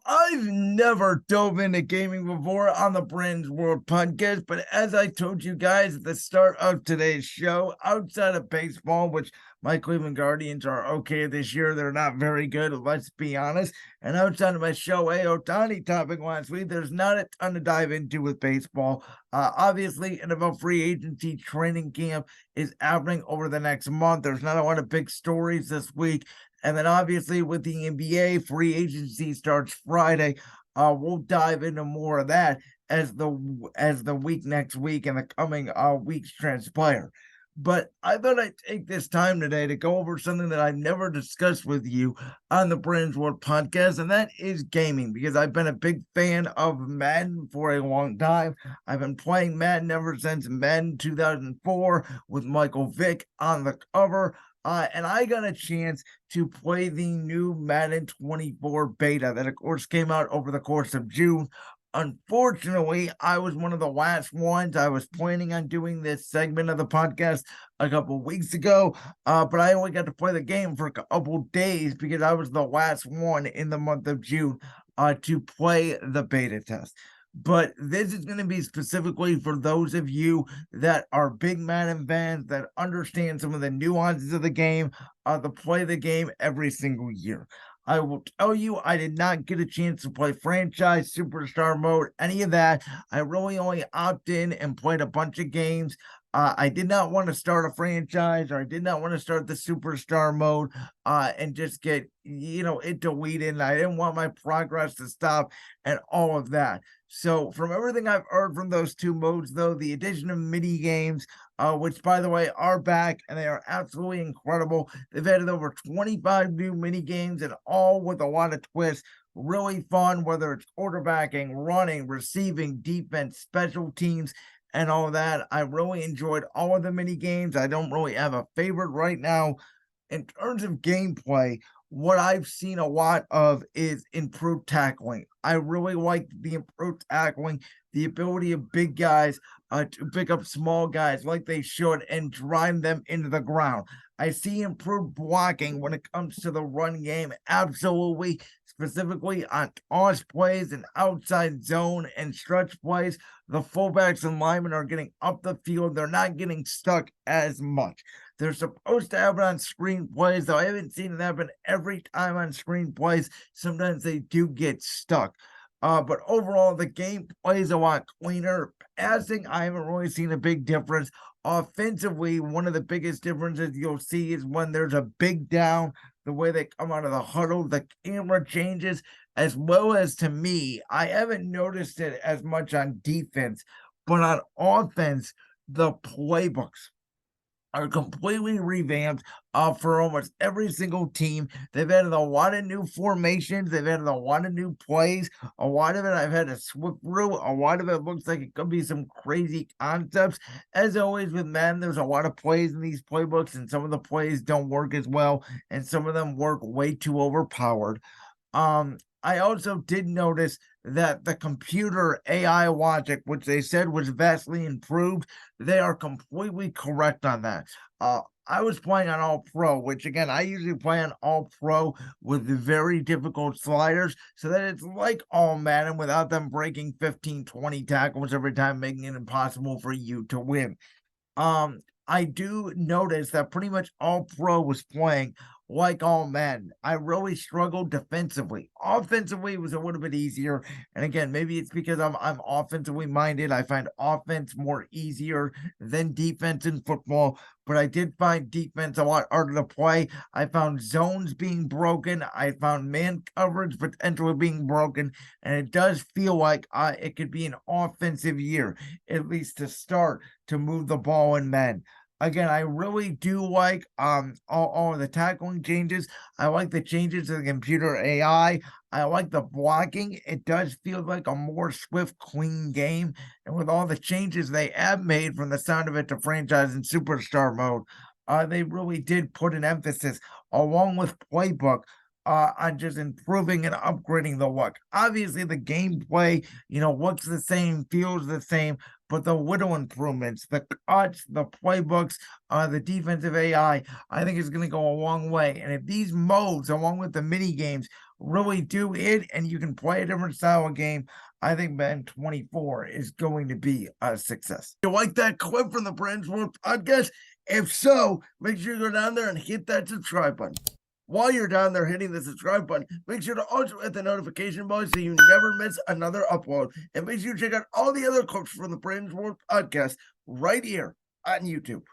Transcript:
I've never dove into gaming before on the Brand's World podcast, but as I told you guys at the start of today's show, outside of baseball, which my Cleveland Guardians are okay this year, they're not very good, let's be honest. And outside of my Shohei Ohtani topic last week, there's not a ton to dive into with baseball. Obviously, NFL free agency training camp is happening over the next month. There's not a lot of big stories this week. And then obviously with the NBA, free agency starts Friday. We'll dive into more of that as the week next week and the coming weeks transpire. But I thought I'd take this time today to go over something that I've never discussed with you on the Brand's World podcast, and that is gaming, because I've been a big fan of Madden for a long time. I've been playing Madden ever since Madden 2004 with Michael Vick on the cover. And I got a chance to play the new Madden 24 beta that, of course, came out over the course of June. Unfortunately, I was one of the last ones. I was planning on doing this segment of the podcast a couple weeks ago, but I only got to play the game for a couple days because I was the last one in the month of June to play the beta test. But this is going to be specifically for those of you that are big Madden fans that understand some of the nuances of the game, to play the game every single year. I will tell you, I did not get a chance to play franchise, superstar mode, any of that. I really only opted in and played a bunch of games. I did not want to start a franchise, or I did not want to start the superstar mode and just get, it deleted. And I didn't want my progress to stop and all of that. So from everything I've heard from those two modes, though, the addition of mini games, which by the way are back and they are absolutely incredible. They've added over 25 new mini games and all with a lot of twists. Really fun, whether it's quarterbacking, running, receiving, defense, special teams, and all that. I really enjoyed all of the mini games. I don't really have a favorite right now. In terms of gameplay, what I've seen a lot of is improved tackling. I really like the improved tackling, the ability of big guys to pick up small guys like they should and drive them into the ground. I see improved blocking when it comes to the run game, absolutely, specifically on toss plays and outside zone and stretch plays. The fullbacks and linemen are getting up the field. They're not getting stuck as much. They're supposed to have it on screen plays, though I haven't seen it happen every time on screen plays. Sometimes they do get stuck. But overall, the game plays a lot cleaner. Passing, I haven't really seen a big difference. Offensively, one of the biggest differences you'll see is when there's a big down, the way they come out of the huddle, the camera changes, as well as, to me, I haven't noticed it as much on defense, but on offense, the playbooks are completely revamped for almost every single team. They've added a lot of new formations. They've added a lot of new plays. A lot of it I've had to swip through. A lot of it looks like it could be some crazy concepts. As always with Madden, there's a lot of plays in these playbooks, and some of the plays don't work as well, and some of them work way too overpowered. I also did notice that the computer AI logic, which they said was vastly improved, they are completely correct on that. I was playing on All Pro, which again, I usually play on All Pro with very difficult sliders, so that it's like all Madden without them breaking 15, 20 tackles every time, making it impossible for you to win. I do notice that pretty much all pro was playing like all men. I really struggled defensively. Offensively, it was a little bit easier. And again, maybe it's because I'm offensively minded. I find offense more easier than defense in football, but I did find defense a lot harder to play. I found zones being broken. I found man coverage potentially being broken. And it does feel like it could be an offensive year, at least to start, to move the ball in men. Again, I really do like all of the tackling changes. I like the changes to the computer AI. I like the blocking. It does feel like a more swift, clean game. And with all the changes they have made from the sound of it to franchise and superstar mode, they really did put an emphasis along with playbook on just improving and upgrading the look. Obviously, the gameplay, looks the same, feels the same, but the little improvements, the cuts, the playbooks, the defensive AI, I think is going to go a long way. And if these modes, along with the mini games, really do it, and you can play a different style of game, I think Madden 24 is going to be a success. You like that clip from the Brands World podcast? If so, make sure you go down there and hit that subscribe button. While you're down there hitting the subscribe button, make sure to also hit the notification bell so you never miss another upload. And make sure you check out all the other clips from the Brands World podcast right here on YouTube.